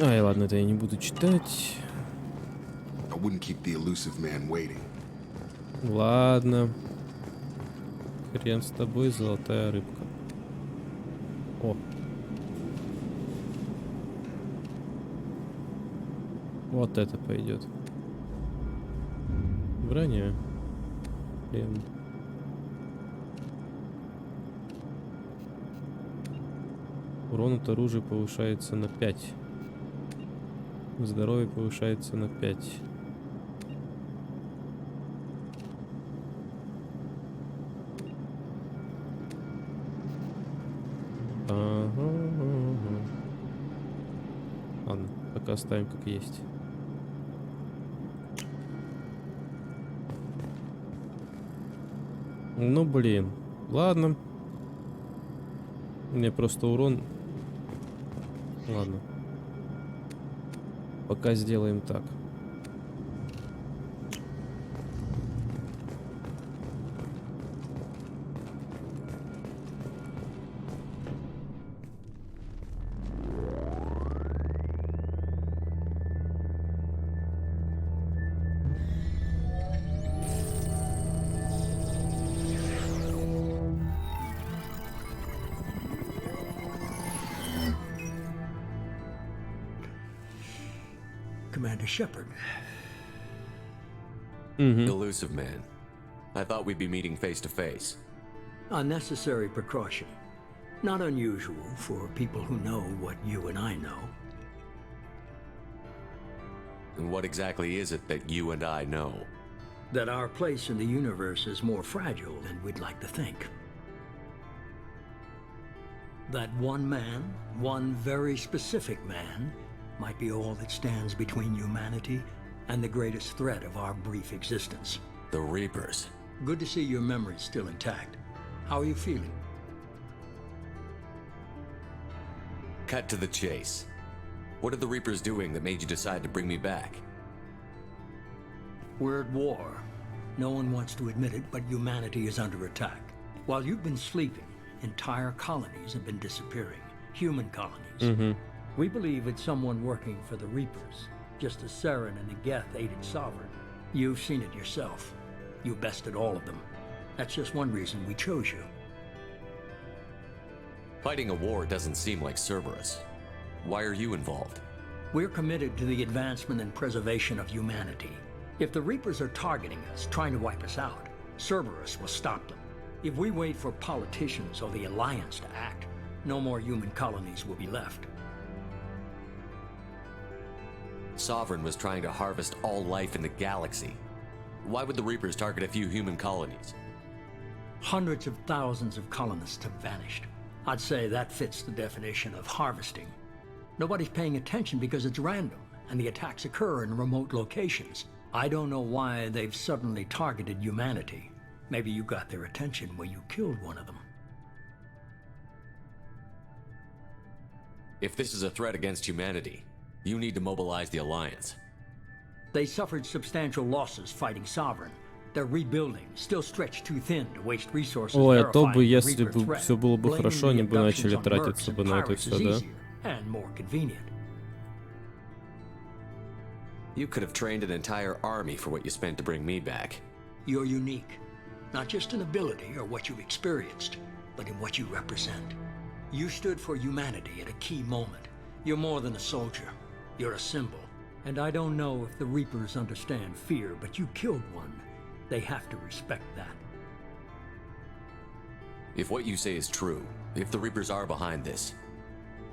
Ай, ладно, это я не буду читать. I wouldn't keep the elusive man waiting. Ладно. Хрен с тобой, золотая рыбка. О. Вот это пойдет. Броня. Блин. Урон от оружия повышается на 5. Здоровье повышается на 5. Ага. Ладно, пока оставим как есть. Ну блин. Ладно. Мне просто урон. Ладно. Пока сделаем так. Commander Shepard. Elusive man. I thought we'd be meeting face to face. Unnecessary precaution. Not unusual for people who know what you and I know. And what exactly is it that you and I know? That our place in the universe is more fragile than we'd like to think. That one man, one very specific man, might be all that stands between humanity and the greatest threat of our brief existence. The Reapers. Good to see your memory's still intact. How are you feeling? Cut to the chase. What are the Reapers doing that made you decide to bring me back? We're at war. No one wants to admit it, but humanity is under attack. While you've been sleeping, entire colonies have been disappearing. Human colonies. We believe it's someone working for the Reapers, just as Saren and the Geth aided Sovereign. You've seen it yourself. You bested all of them. That's just one reason we chose you. Fighting a war doesn't seem like Cerberus. Why are you involved? We're committed to the advancement and preservation of humanity. If the Reapers are targeting us, trying to wipe us out, Cerberus will stop them. If we wait for politicians or the Alliance to act, no more human colonies will be left. Sovereign was trying to harvest all life in the galaxy. Why would the Reapers target a few human colonies? Hundreds of thousands of colonists have vanished. I'd say that fits the definition of harvesting. Nobody's paying attention because it's random, and the attacks occur in remote locations. I don't know why they've suddenly targeted humanity. Maybe you got their attention when you killed one of them. If this is a threat against humanity, you need to mobilize the Alliance. They suffered substantial losses fighting Sovereign. They're rebuilding, still stretched too thin to waste resources. Ой, а то бы, если бы все было бы хорошо, они бы начали тратиться бы на это все, да? And more convenient. You could have trained an entire army for what you spent to bring me back. You're unique, not just in ability or what you've experienced, but in what you represent. You stood for humanity at a key moment. You're more than a soldier. You're a symbol. And I don't know if the Reapers understand fear, but you killed one. They have to respect that. If what you say is true, if the Reapers are behind this,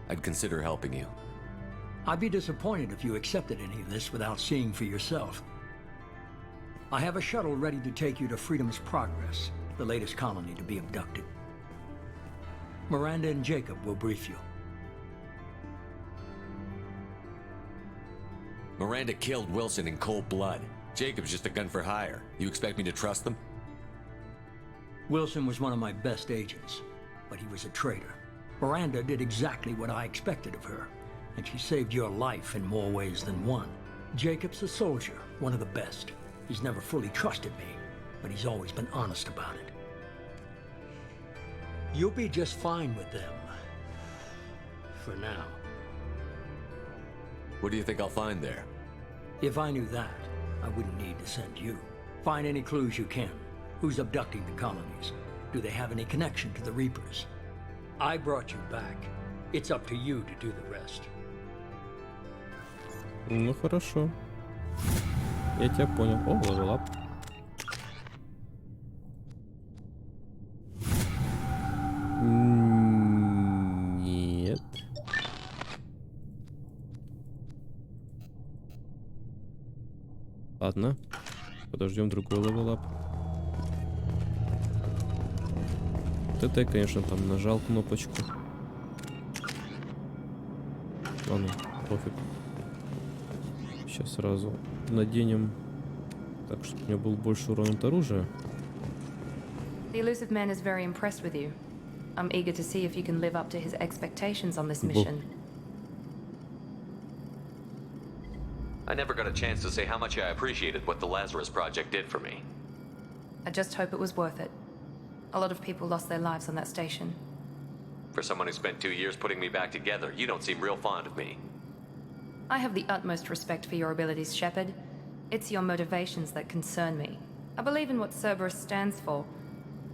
I'd consider helping you. I'd be disappointed if you accepted any of this without seeing for yourself. I have a shuttle ready to take you to Freedom's Progress, the latest colony to be abducted. Miranda and Jacob will brief you. Miranda killed Wilson in cold blood. Jacob's just a gun for hire. You expect me to trust them? Wilson was one of my best agents, but he was a traitor. Miranda did exactly what I expected of her, and she saved your life in more ways than one. Jacob's a soldier, one of the best. He's never fully trusted me, but he's always been honest about it. You'll be just fine with them. For now. What do you think I'll find there? If I knew that, I wouldn't need to send you. Find any clues you can. Who's abducting the colonies? Do they have any connection to the Reapers? I brought you back. It's up to you to do the rest. Ну хорошо. Я тебя понял. О, level up. Нет. Ладно. Подождем другой level up. Вот это я, конечно, там нажал кнопочку. Ладно, пофиг. Сейчас сразу наденем так, чтобы у меня был больше урона от оружия. The elusive man is very impressed with you. I'm eager to see if you can live up to his expectations on this mission. I never got a chance to say how much I appreciated what the Lazarus Project did for me. I just hope it was worth it. A lot of people lost their lives on that station. For someone who spent 2 years putting me back together, you don't seem real fond of me. I have the utmost respect for your abilities, Shepard. It's your motivations that concern me. I believe in what Cerberus stands for.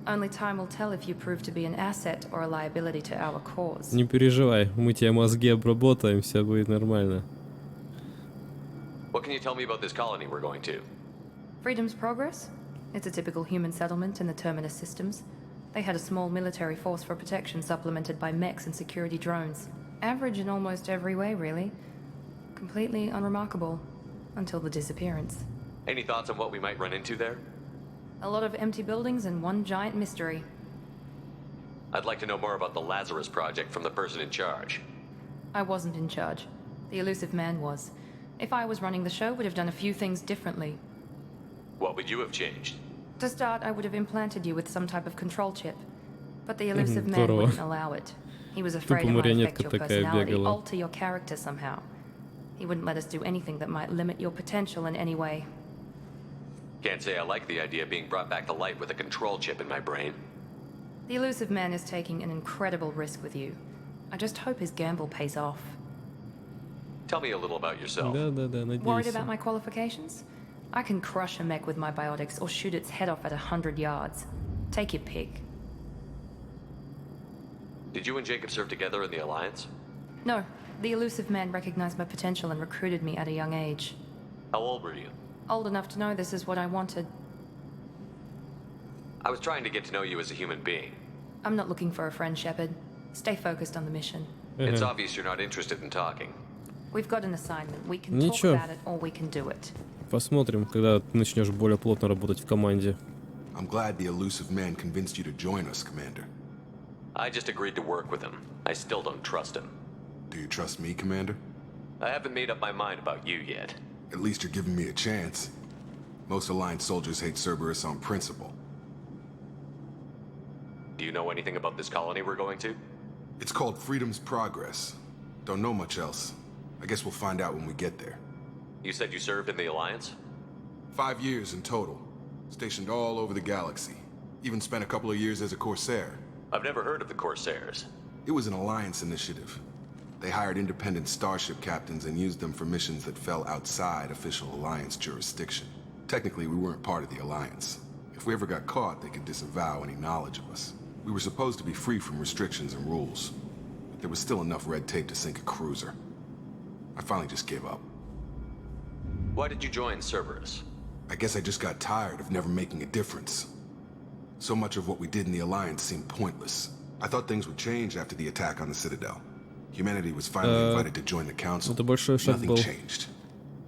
Only time will tell if you prove to be an asset or a liability to our cause. Не переживай, мы тебе мозги обработаем, все будет нормально. What can you tell me about this colony we're going to? Freedom's Progress? It's a typical human settlement in the Terminus systems. They had a small military force for protection supplemented by mechs and security drones. Average in almost every way, really. Completely unremarkable. Until the disappearance. Any thoughts on what we might run into there? A lot of empty buildings and one giant mystery. I'd like to know more about the Lazarus Project from the person in charge. I wasn't in charge. The elusive man was. If I was running the show, would have done a few things differently. What would you have changed? To start, I would have implanted you with some type of control chip. But the elusive man Здорово. wouldn't allow it. He was afraid it might марионетка affect your такая personality, бегала. alter your character somehow. He wouldn't let us do anything that might limit your potential in any way. Can't say I like the idea of being brought back to life with a control chip in my brain. The elusive man is taking an incredible risk with you. I just hope his gamble pays off. Tell me a little about yourself. Да-да-да, Worried надеюсь. about my qualifications? I can crush a mech with my biotics or shoot its head off at 100 yards. Take your pick. Did you and Jacob serve together in the Alliance? No, the elusive man recognized my potential and recruited me at a young age. How old were you? Old enough to know this is what I wanted. I was trying to get to know you as a human being. I'm not looking for a friend, Shepard. Stay focused on the mission. It's obvious you're not interested in talking. We've got an assignment. We can Ничего. talk about it or we can do it. Посмотрим, когда ты начнешь более плотно работать в команде. I'm glad the elusive man convinced you to join us, Commander. I just agreed to work with him. I still don't trust him. Do you trust me, Commander? I haven't made up my mind about you yet. At least you're giving me a chance. Most Alliance soldiers hate Cerberus on principle. Do you know anything about this colony we're going to? It's called Freedom's Progress. Don't know much else. I guess we'll find out when we get there. You said you served in the Alliance? 5 years in total. Stationed all over the galaxy. Even spent a couple of years as a Corsair. I've never heard of the Corsairs. It was an Alliance initiative. They hired independent starship captains and used them for missions that fell outside official Alliance jurisdiction. Technically, we weren't part of the Alliance. If we ever got caught, they could disavow any knowledge of us. We were supposed to be free from restrictions and rules. But there was still enough red tape to sink a cruiser. I finally just gave up. Why did you join Cerberus? I guess I just got tired of never making a difference. So much of what we did in the Alliance seemed pointless. I thought things would change after the attack on the Citadel. Humanity was finally invited to join the Council. Это большой шаг Nothing был. changed.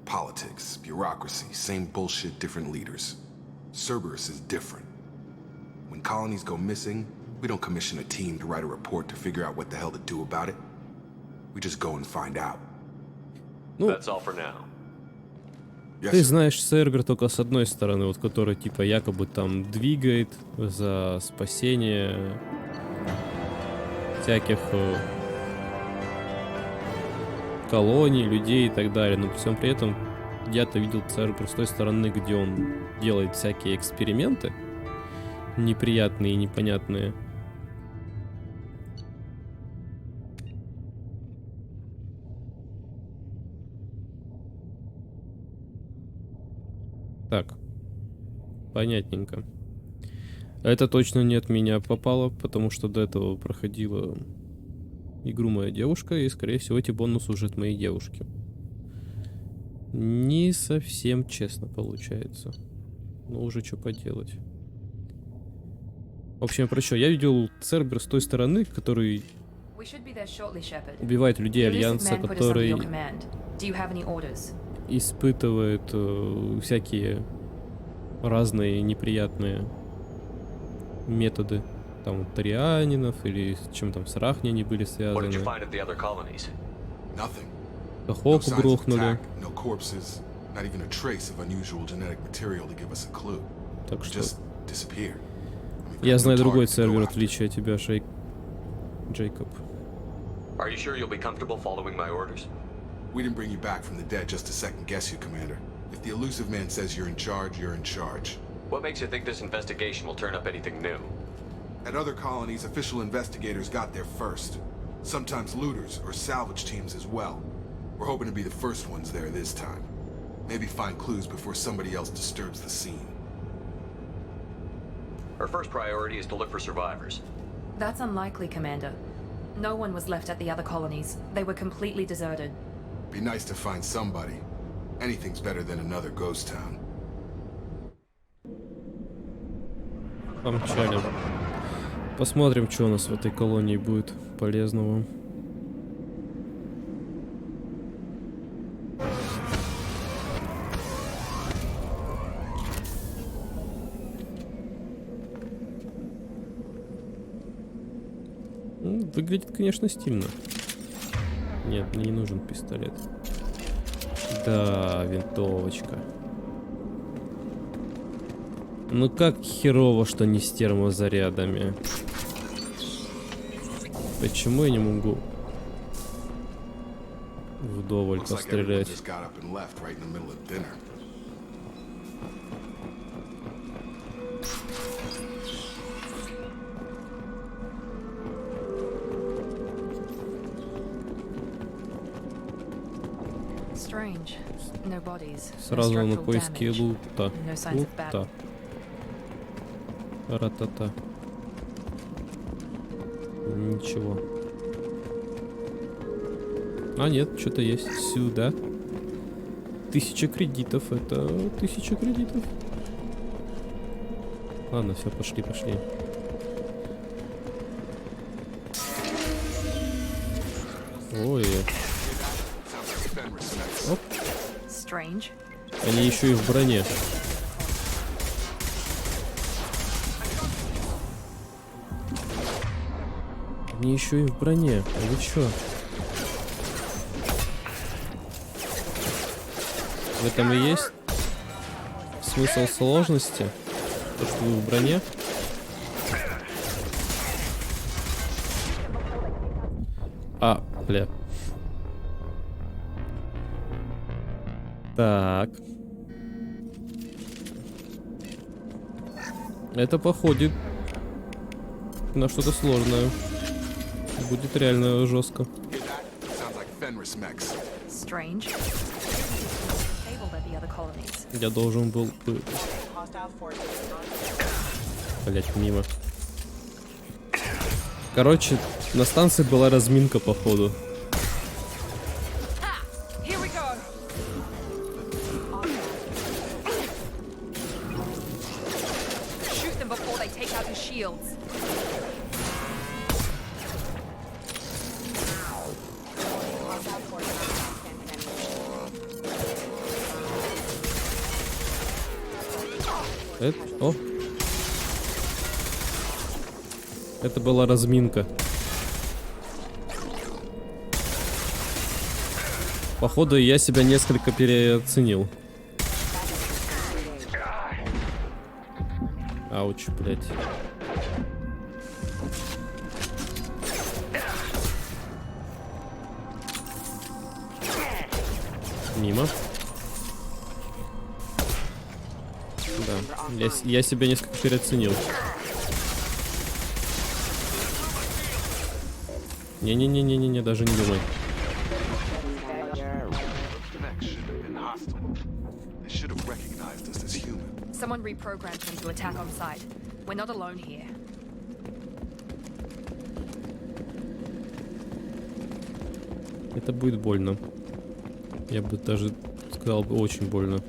Politics, bureaucracy, same bullshit, different leaders. Cerberus is different. When colonies go missing, we don't commission a team to write a report to figure out what the hell to do about it. We just go and find out. Ну, That's all for now. Yes, ты sir. знаешь Цербер только с одной стороны, вот который типа якобы там двигает за спасение всяких колоний, людей и так далее. Но при всем при этом я-то видел Цербер с той стороны, где он делает всякие эксперименты неприятные и непонятные. Так. Понятненько. Это точно не от меня попало, потому что до этого проходила игру моя девушка, и, скорее всего, эти бонусы уже от моей девушки. Не совсем честно получается. Но уже что поделать. В общем, про что? Я видел Цербер с той стороны, который убивает людей Альянса, который испытывает всякие разные неприятные методы. Там тарианинов или с чем там с Рахни они были связаны. Кахоку грохнули. Так что... Я знаю другой сервер, в отличие от тебя, Джейкоб. Are you sure you'll be comfortable following my orders? We didn't bring you back from the dead just to second guess you, Commander. If the elusive man says you're in charge, you're in charge. What makes you think this investigation will turn up anything new? At other colonies, official investigators got there first. Sometimes looters or salvage teams as well. We're hoping to be the first ones there this time. Maybe find clues before somebody else disturbs the scene. Our first priority is to look for survivors. That's unlikely, Commander. No one was left at the other colonies. They were completely deserted. Be nice to find somebody. Anything's better than another ghost town. Помчали. Посмотрим, что у нас в этой колонии будет полезного. Выглядит, конечно, стильно. Нет, мне не нужен пистолет. Да, винтовочка. Ну как херово, что не с термозарядами. Почему я не могу вдоволь пострелять? Сразу на поиски лута. Лута. Ра-та-та. Ничего. А, нет, что-то есть. Сюда. 1000 кредитов. Это 1000 кредитов. Ладно, все, пошли. Ой. Оп. Они еще и в броне. Они еще и в броне. А вы чё? В этом и есть смысл сложности. То, что вы в броне. А, бля. Так. Это походит на что-то сложное. Будет реально жестко. Я должен был бы... Блять, мимо. Короче, на станции была разминка, походу. О! Это была разминка. Походу, я себя несколько переоценил. Ауч, блять. Мимо. Да, я себя несколько переоценил. Не-не-не-не-не, даже не думай. should have recognized us as human. Someone reprogrammed them to attack on sight. We're not alone here. Это будет больно. Я бы даже сказал, очень больно.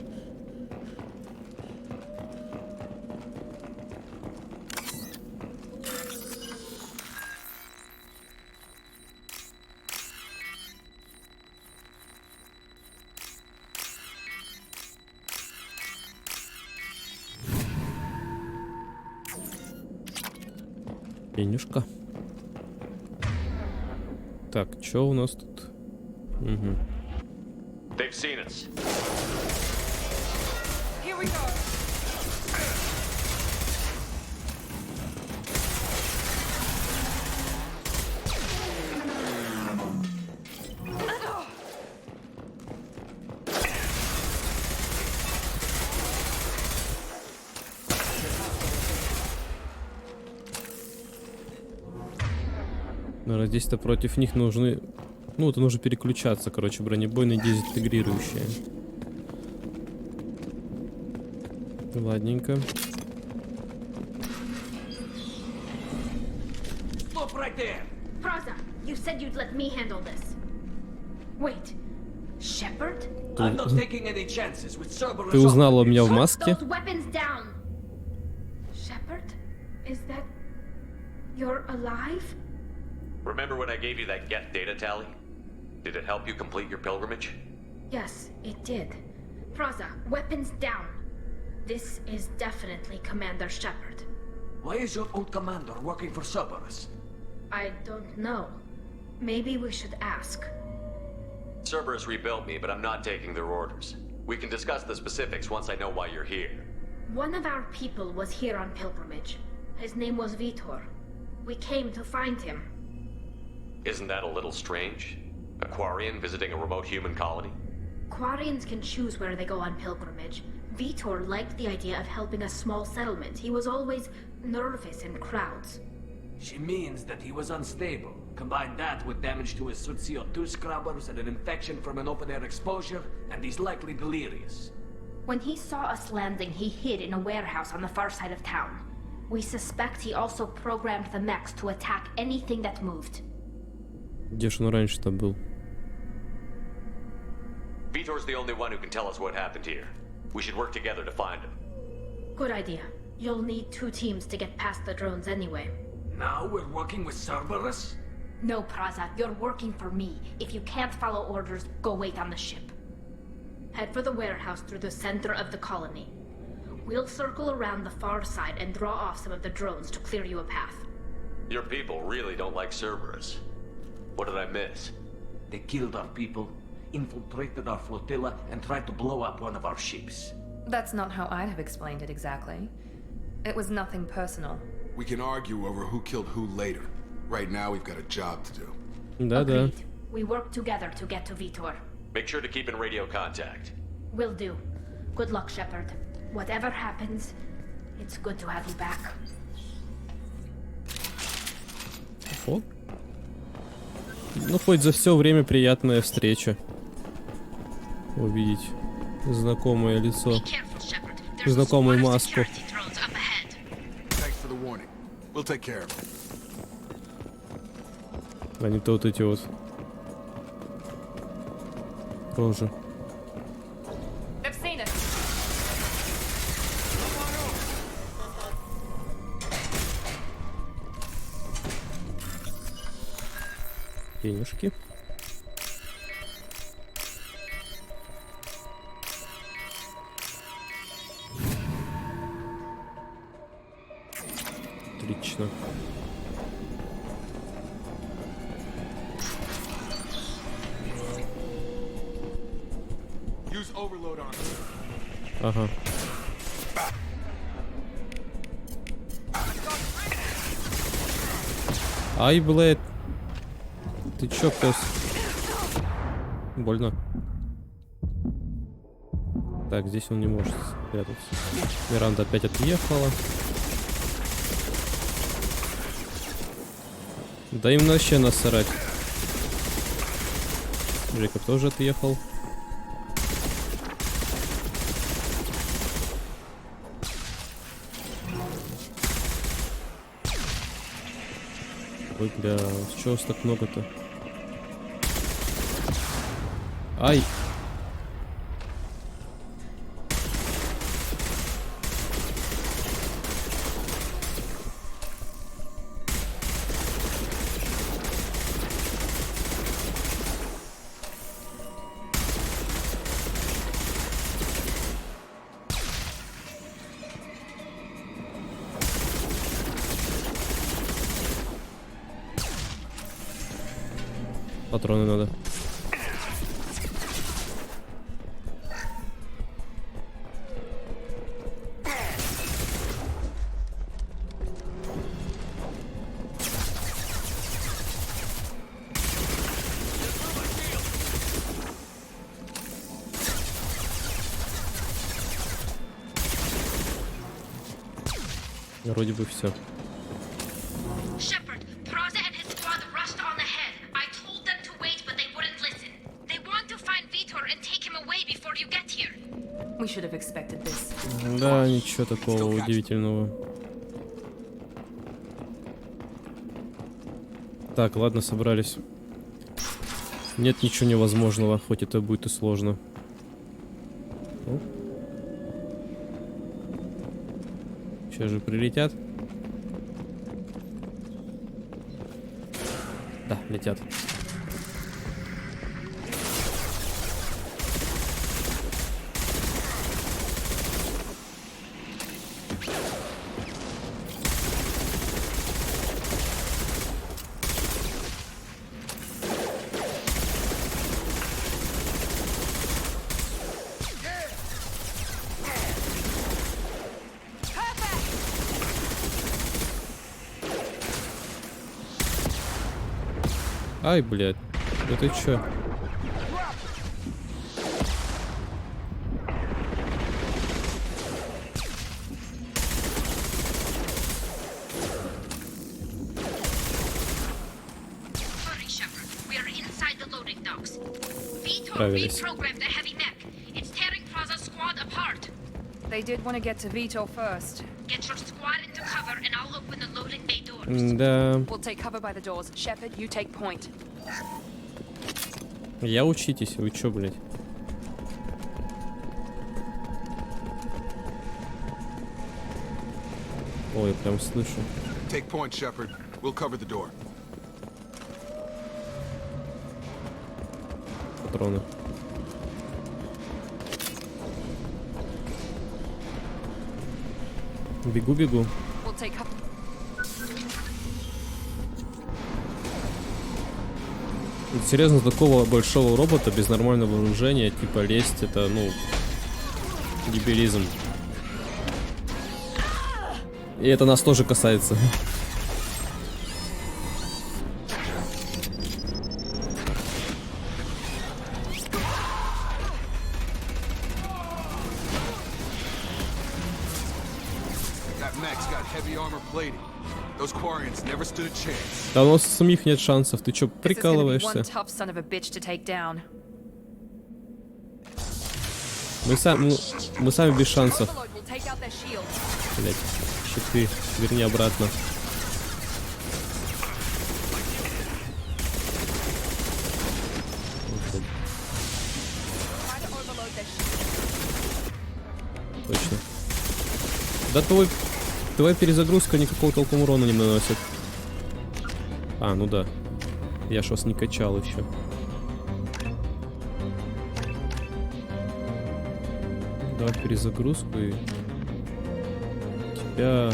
Пенюшка. Так, что у нас тут? Угу. They've seen us. Here we go. Наверное, здесь-то против них нужны... Ну, это нужно переключаться, короче, бронебойные дезинтегрирующие. Ладненько. Look right there! Praza, you said you'd let me handle this. Wait, Shepard? I'm not taking any chances with Cerberus. Ты узнала меня в Put маске? those weapons down! Shepard? Is that... You're alive? Remember when I gave you that get data tally? Did it help you complete your pilgrimage? Yes, it did. Praza, weapons down. This is definitely Commander Shepard. Why is your old commander working for Cerberus? I don't know. Maybe we should ask. Cerberus rebuilt me, but I'm not taking their orders. We can discuss the specifics once I know why you're here. One of our people was here on pilgrimage. His name was Vitor. We came to find him. Isn't that a little strange? A Quarian visiting a remote human colony? Quarians can choose where they go on pilgrimage. Vitor liked the idea of helping a small settlement. He was always nervous in crowds. She means that he was unstable. Combine that with damage to his suit CO2 scrubbers and an infection from an open-air exposure, and he's likely delirious. When he saw us landing, he hid in a warehouse on the far side of town. We suspect he also programmed the mechs to attack anything that moved. Где ж он раньше-то был? Vitor's the only one who can tell us what happened here. We should work together to find him. Good idea. You'll need 2 teams to get past the drones anyway. Now we're working with Cerberus? No, Praza, you're working for me. If you can't follow orders, go wait on the ship. Head for the warehouse through the center of the colony. We'll circle around the far side and draw off some of the drones to clear you a path. Your people really don't like Cerberus. What did I miss? They killed our people, infiltrated our flotilla, and tried to blow up one of our ships. That's not how I'd have explained it exactly. It was nothing personal. We can argue over who killed who later. Right now, we've got a job to do. Да-да. Agreed. We work together to get to Vitor. Make sure to keep in radio contact. Will do. Good luck, Shepard. Whatever happens, it's good to have you back. О. Ну, хоть за все время приятная встреча. Увидеть знакомое лицо. Знакомую маску. Thanks for the warning. We'll take care of it. А не то вот эти вот рожи. They've seen us. Денежки. Отлично. Use overload on it. Ага. Ай, блэд. Ты чё, пес? Больно. Так, здесь он не может спрятаться. Миранда опять отъехала. Да им вообще насрать. Джейкоб тоже отъехал. Ой, бля, с чего так много-то? Ай! Патроны надо. Вроде бы все. Shepard, Praza and his squad rushed on ahead. I told them to wait, but they wouldn't listen. They want to find Vitor and take him away before you get here. We should have expected this. Да, ничего такого удивительного. Так, ладно, собрались. Нет ничего невозможного, хоть это будет и сложно. Сейчас же прилетят. Да, летят. Ай, блядь, это чё? Hurry, Shepard. We are inside the loading docks. Vitor Справились. reprogrammed the heavy mech. It's tearing Praza's squad apart. They did want to get to Vitor first. Get your squad into cover and I'll open the loading bay doors. Да. We'll take cover by the doors. Shepard, you take point. Я учитесь, вы чё, блядь? Ой, я прям слышу. Take point, Shepard. We'll cover the door. Патроны. Бегу. We'll take cover. Серьезно, такого большого робота без нормального вооружения, типа лезть, это, ну, дебилизм. И это нас тоже касается. That mech's got heavy armor plating. Those Quarians never stood a chance. Да у нас самих нет шансов, ты чё, This is gonna be one прикалываешься? tough son of a bitch to take down. Мы сами без шансов. Overload will take out their shield. Блять, щиты, верни обратно. Try to overload their shield. Точно. Да твоя перезагрузка никакого толком урона не наносит. А, ну да. Я ж вас не качал еще. Давай перезагрузку и тебя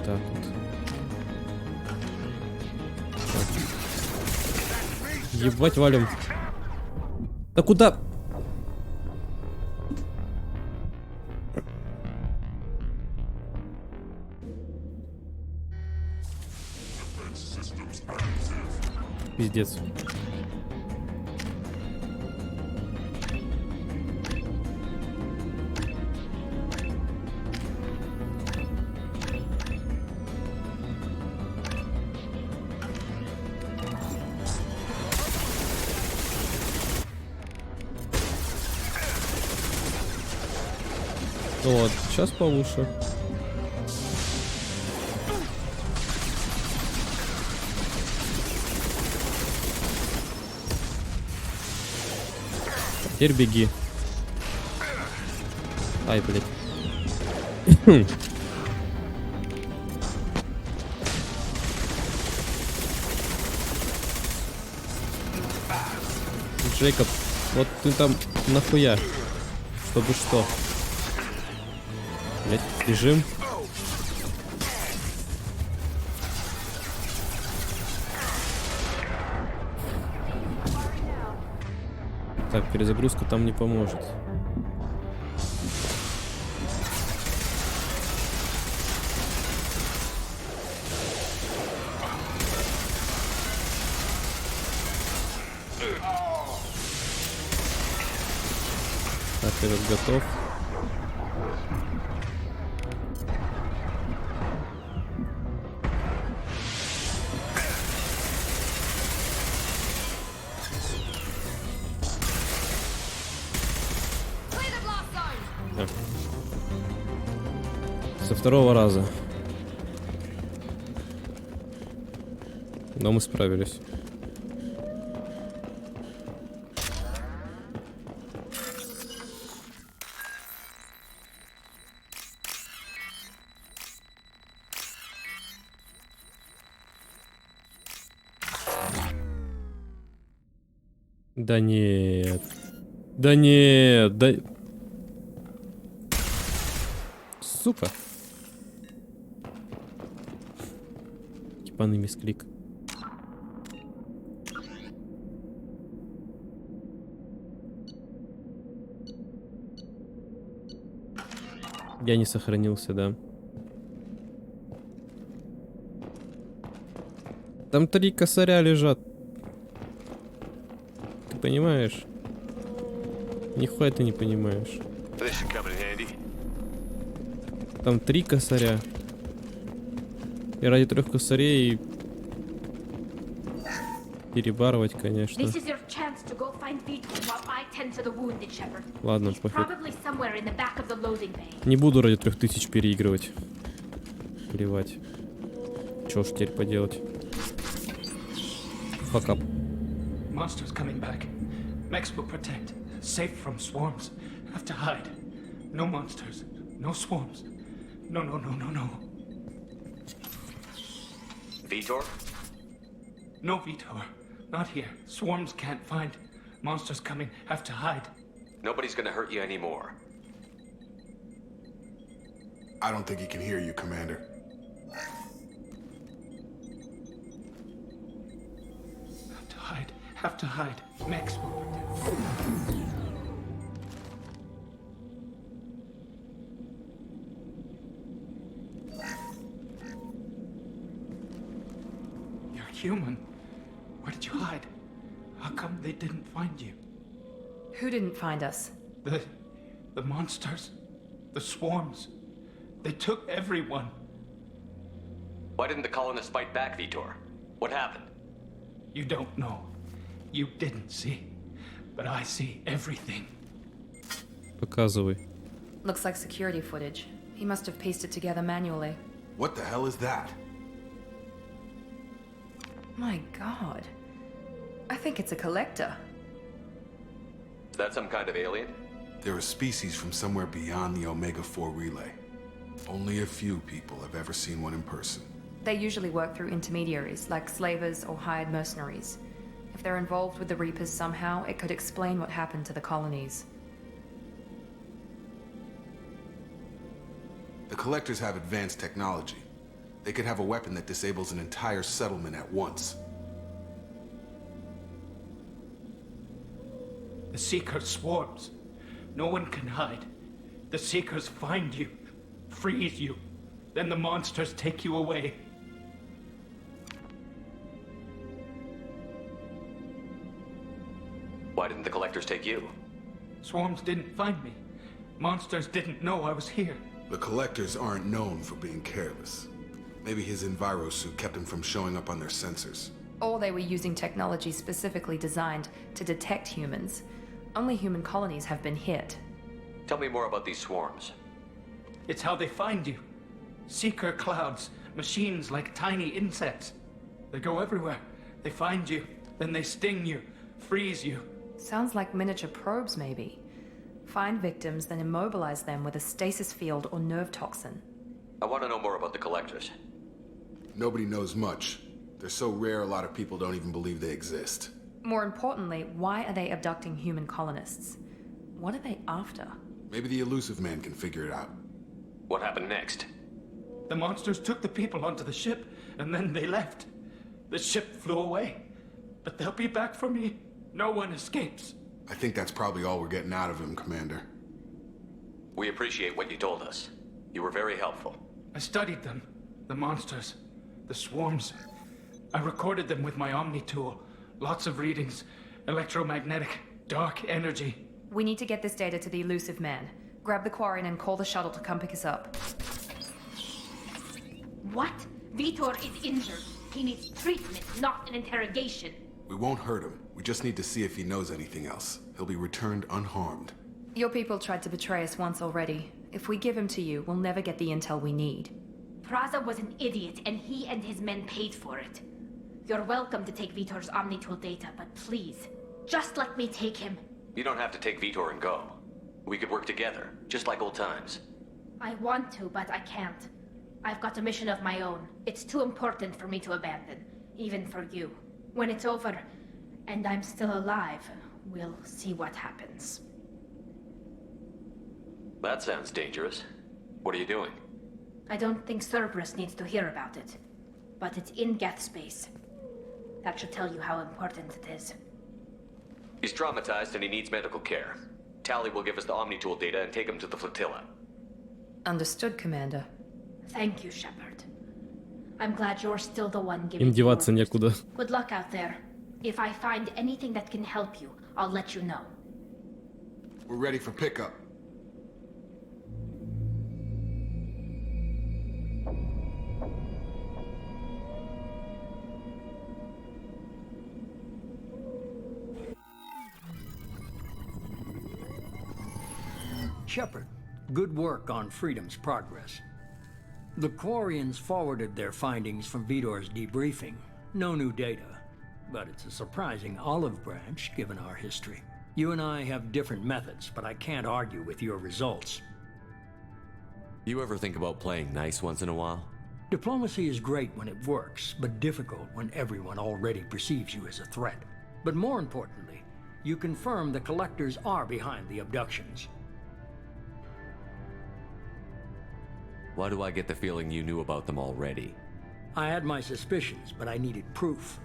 так вот. Так. Ебать, валим. Да куда? Пиздец. Вот, сейчас получше. Теперь беги. Ай, блядь. Джейкоб, вот ты там нахуя? Чтобы что? Блять, бежим. Так, перезагрузка там не поможет. Так, этот готов. Так. Со второго раза. Но мы справились. Да нет. Да нет. Да... Сука. Ебаный мисклик. Я не сохранился, да. Там 3 косаря лежат. Ты понимаешь? Нихуя ты не понимаешь. Там 3 косаря. И ради 3 косарей перебарывать, конечно. Ладно, похуй. Не буду ради 3000 переигрывать. Плевать. Чё уж теперь поделать. Fuck up. Monsters coming back. Mechs will protect. Safe from swarms. Have to hide. No monsters. No swarms. No, no, no, no, no. Vitor? No, Vitor. Not here. Swarms can't find. Monsters coming. Have to hide. Nobody's gonna hurt you anymore. I don't think he can hear you, Commander. Have to hide. Have to hide. Mechs will protect. Human. Where did you hide? How come they didn't find you? Who didn't find us? The monsters. The swarms. They took everyone. Why didn't the colonists fight back, Vitor? What happened? You don't know. You didn't see. But I see everything. Показывай. Looks like security footage. He must have pieced it together manually. What the hell is that? My god. I think it's a collector. Is that some kind of alien? They're a species from somewhere beyond the Omega-4 relay. Only a few people have ever seen one in person. They usually work through intermediaries, like slavers or hired mercenaries. If they're involved with the Reapers somehow, it could explain what happened to the colonies. The collectors have advanced technology. They could have a weapon that disables an entire settlement at once. The Seekers swarms. No one can hide. The Seekers find you, freeze you. Then the monsters take you away. Why didn't the collectors take you? Swarms didn't find me. Monsters didn't know I was here. The collectors aren't known for being careless. Maybe his enviro suit kept him from showing up on their sensors. Or they were using technology specifically designed to detect humans. Only human colonies have been hit. Tell me more about these swarms. It's how they find you. Seeker clouds, machines like tiny insects. They go everywhere. They find you, then they sting you, freeze you, Sounds like miniature probes, maybe. Find victims, then immobilize them with a stasis field or nerve toxin. I want to know more about the collectors. Nobody knows much. They're so rare, a lot of people don't even believe they exist. More importantly, why are they abducting human colonists? What are they after? Maybe the elusive man can figure it out. What happened next? The monsters took the people onto the ship, and then they left. The ship flew away. But they'll be back for me. No one escapes. I think that's probably all we're getting out of him, Commander. We appreciate what you told us. You were very helpful. I studied them. The monsters. The swarms. I recorded them with my Omni tool. Lots of readings. Electromagnetic. Dark energy. We need to get this data to the elusive man. Grab the Quarian and call the shuttle to come pick us up. What? Vitor is injured. He needs treatment, not an interrogation. We won't hurt him. We just need to see if he knows anything else. He'll be returned unharmed. Your people tried to betray us once already. If we give him to you, we'll never get the intel we need. Praza was an idiot, and he and his men paid for it. You're welcome to take Vitor's Omnitool data, but please, just let me take him. You don't have to take Vitor and go. We could work together, just like old times. I want to, but I can't. I've got a mission of my own. It's too important for me to abandon, even for you. When it's over, and I'm still alive, we'll see what happens. That sounds dangerous. What are you doing? I don't think Cerberus needs to hear about it, but it's in Geth space. That should tell you how important it is. He's traumatized and he needs medical care. Tally will give us the Omnitool data and take him to the flotilla. Understood, Commander. Thank you, Shepard. I'm glad you're still the one giving Им деваться orders. некуда. Good luck out there. If I find anything that can help you, I'll let you know. We're ready for pickup. Shepard, good work on Freedom's progress. The Quarians forwarded their findings from Vitor's debriefing. No new data, but it's a surprising olive branch given our history. You and I have different methods, but I can't argue with your results. You ever think about playing nice once in a while? Diplomacy is great when it works, but difficult when everyone already perceives you as a threat. But more importantly, you confirm the collectors are behind the abductions. Why do I get the feeling you knew about them already? I had my suspicions, but I needed proof.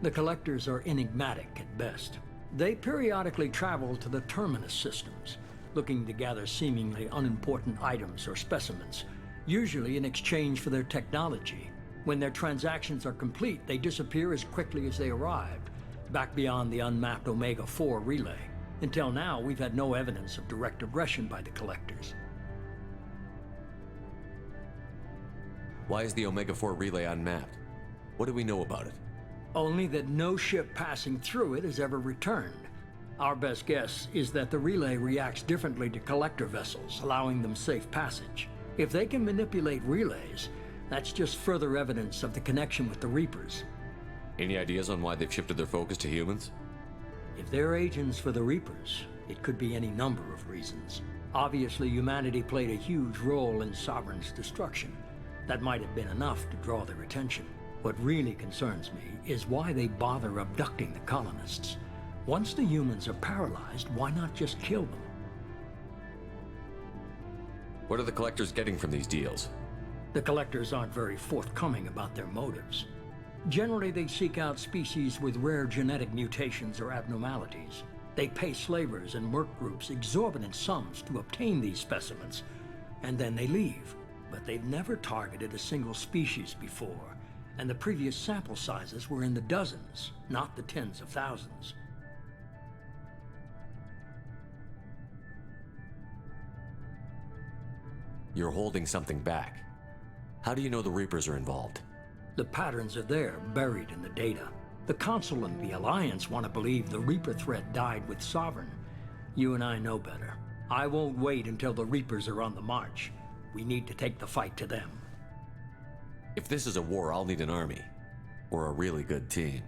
The collectors are enigmatic at best. They periodically travel to the terminus systems, looking to gather seemingly unimportant items or specimens, usually in exchange for their technology. When their transactions are complete, they disappear as quickly as they arrived, back beyond the unmapped Omega-4 relay. Until now, we've had no evidence of direct aggression by the collectors. Why is the Omega-4 relay unmapped? What do we know about it? Only that no ship passing through it has ever returned. Our best guess is that the relay reacts differently to collector vessels, allowing them safe passage. If they can manipulate relays, that's just further evidence of the connection with the Reapers. Any ideas on why they've shifted their focus to humans? If they're agents for the Reapers, it could be any number of reasons. Obviously, humanity played a huge role in Sovereign's destruction. That might have been enough to draw their attention. What really concerns me is why they bother abducting the colonists. Once the humans are paralyzed, why not just kill them? What are the collectors getting from these deals? The collectors aren't very forthcoming about their motives. Generally, they seek out species with rare genetic mutations or abnormalities. They pay slavers and work groups exorbitant sums to obtain these specimens, and then they leave. But they've never targeted a single species before, and the previous sample sizes were in the dozens, not the tens of thousands. You're holding something back. How do you know the Reapers are involved? The patterns are there, buried in the data. The Council and the Alliance want to believe the Reaper threat died with Sovereign. You and I know better. I won't wait until the Reapers are on the march. We need to take the fight to them. If this is a war, I'll need an army. Or a really good team.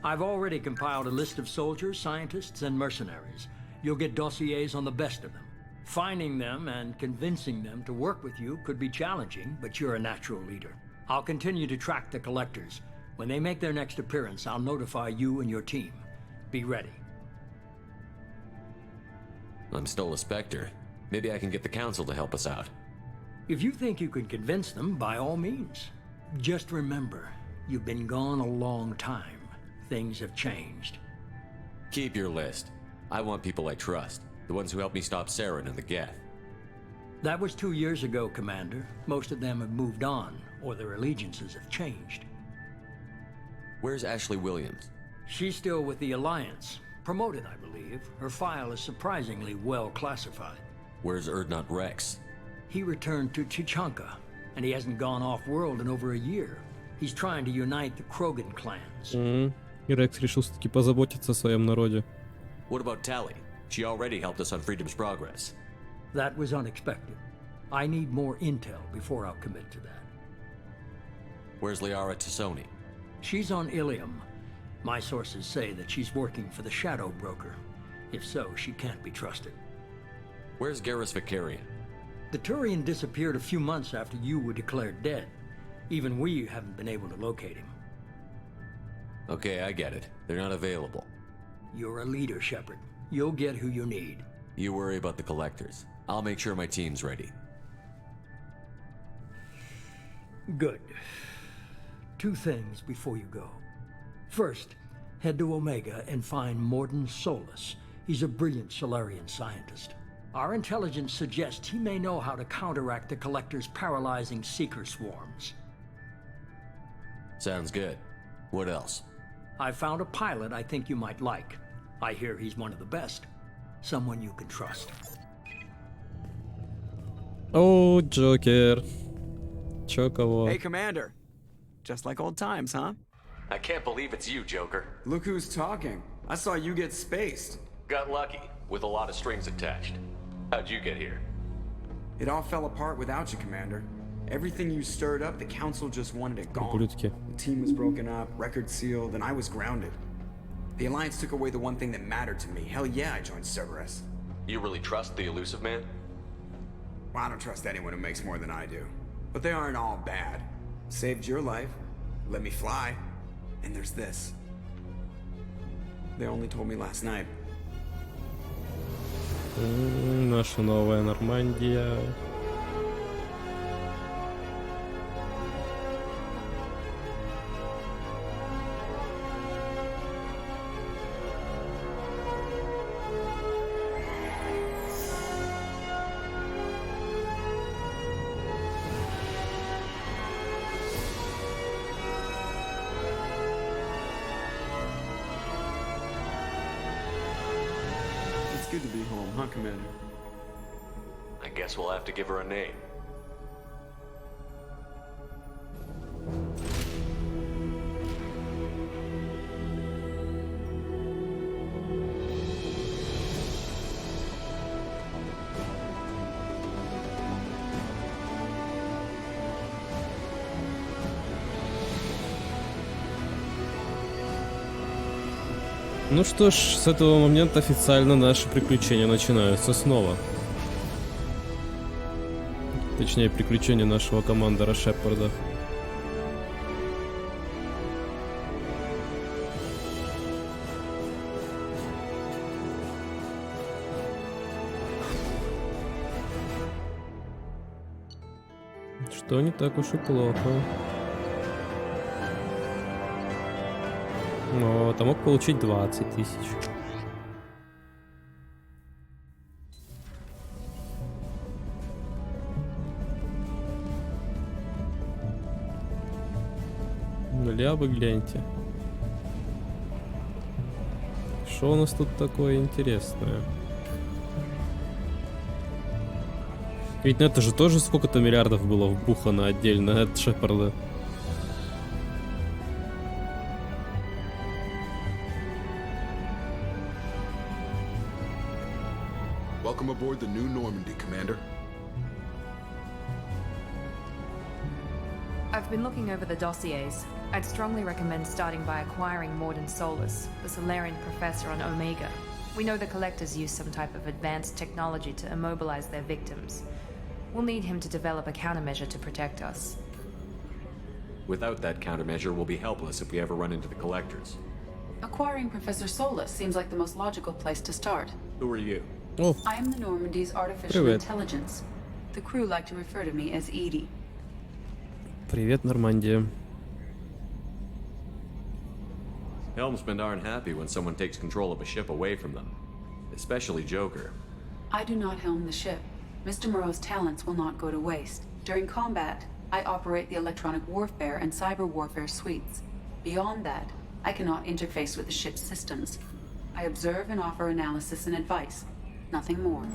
I've already compiled a list of soldiers, scientists, and mercenaries. You'll get dossiers on the best of them. Finding them and convincing them to work with you could be challenging, but you're a natural leader. I'll continue to track the collectors. When they make their next appearance, I'll notify you and your team. Be ready. I'm still a Spectre. Maybe I can get the Council to help us out. If you think you can convince them, by all means. Just remember, you've been gone a long time. Things have changed. Keep your list. I want people I trust. The ones who helped me stop Saren and the Geth. That was 2 years ago, Commander. Most of them have moved on, or their allegiances have changed. Where's Ashley Williams? She's still with the Alliance. Promoted, I believe. Her file is surprisingly well classified. Where's Erdnot Rex? He returned to Chichanka, and he hasn't gone off-world in over a year. He's trying to unite the Krogan clans. И Рекс решил все-таки позаботиться о своем народе. What about Tali? She already helped us on Freedom's Progress. That was unexpected. I need more intel before I'll commit to that. Where's Liara Tassoni? She's on Ilium. My sources say that she's working for the Shadow Broker. If so, she can't be trusted. Where's Garrus Vicarian? The Turian disappeared a few months after you were declared dead. Even we haven't been able to locate him. Okay, I get it. They're not available. You're a leader, Shepard. You'll get who you need. You worry about the collectors. I'll make sure my team's ready. Good. 2 things before you go. First, head to Omega and find Morden Solus. He's a brilliant Solarian scientist. Our intelligence suggests he may know how to counteract the Collector's paralyzing Seeker swarms. Sounds good. What else? I found a pilot I think you might like. I hear he's one of the best. Someone you can trust. О, Джокер. Чё кого? Hey, Commander. Just like old times, huh? I can't believe it's you, Joker. Look who's talking. I saw you get spaced. Got lucky, with a lot of strings attached. How'd you get here? It all fell apart without you, Commander. Everything you stirred up, the Council just wanted it gone. Ублюдки. The team was broken up, record sealed, and I was grounded. The Alliance took away the one thing that mattered to me. Hell yeah, I joined Cerberus. You really trust the Elusive Man? Well, I don't trust anyone who makes more than I do. But they aren't all bad. Saved your life, let me fly, and there's this. They only told me last night. Наша новая Нормандия. It's good to be home, huh, Commander? I guess we'll have to give her a name. Ну что ж, с этого момента официально наши приключения начинаются снова. Точнее, приключения нашего командора Шепарда. Что не так уж и плохо. Вот, а мог получить 20 тысяч. Ля вы гляньте. Что у нас тут такое интересное? Ведь на это же тоже сколько-то миллиардов было вбухано отдельно от Шепарда. Welcome aboard the new Normandy, Commander. I've been looking over the dossiers. I'd strongly recommend starting by acquiring Morden Solus, the Solarian professor on Omega. We know the Collectors use some type of advanced technology to immobilize their victims. We'll need him to develop a countermeasure to protect us. Without that countermeasure, we'll be helpless if we ever run into the Collectors. Acquiring Professor Solus seems like the most logical place to start. Who are you? О, I am the Normandy's artificial Привет. intelligence. The crew like to refer to me as Edie. привет, Нормандия. Helmsmen aren't happy when someone takes control of a ship away from them. Especially Joker. I do not helm the ship. Mr. Moreau's talents will not go to waste. During combat, I operate the electronic warfare and cyber warfare suites. Beyond that, I cannot interface with the ship's systems. I observe and offer analysis and advice. Nothing more.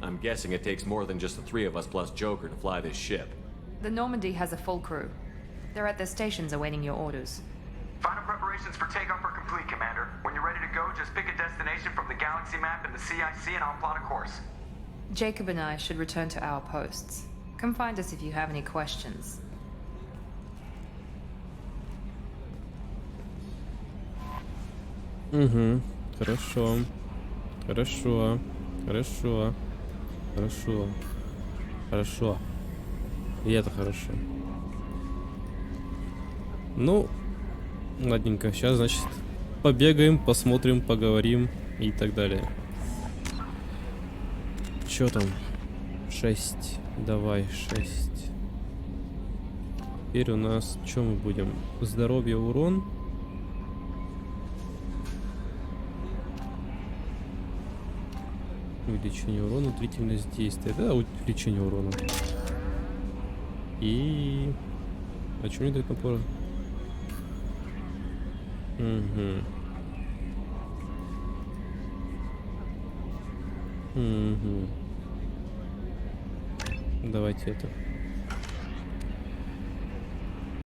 I'm guessing it takes more than just the three of us plus Joker to fly this ship. The Normandy has a full crew. They're at their stations awaiting your orders. Final preparations for takeoff are complete, Commander. When you're ready to go, just pick a destination from the galaxy map in the CIC and I'll plot a course. Jacob and I should return to our posts. Come find us if you have any questions. Угу, хорошо. Хорошо. Хорошо. Хорошо. Хорошо. И это хорошо. Ну, ладненько. Сейчас, значит, побегаем, посмотрим, поговорим и так далее. Чё там? 6. Давай, 6. Теперь у нас... Чё мы будем? Здоровье, урон. Увеличение урона, длительность действия. Да, увеличение урона. И... А что мне дает напора? Угу. Угу. Давайте это.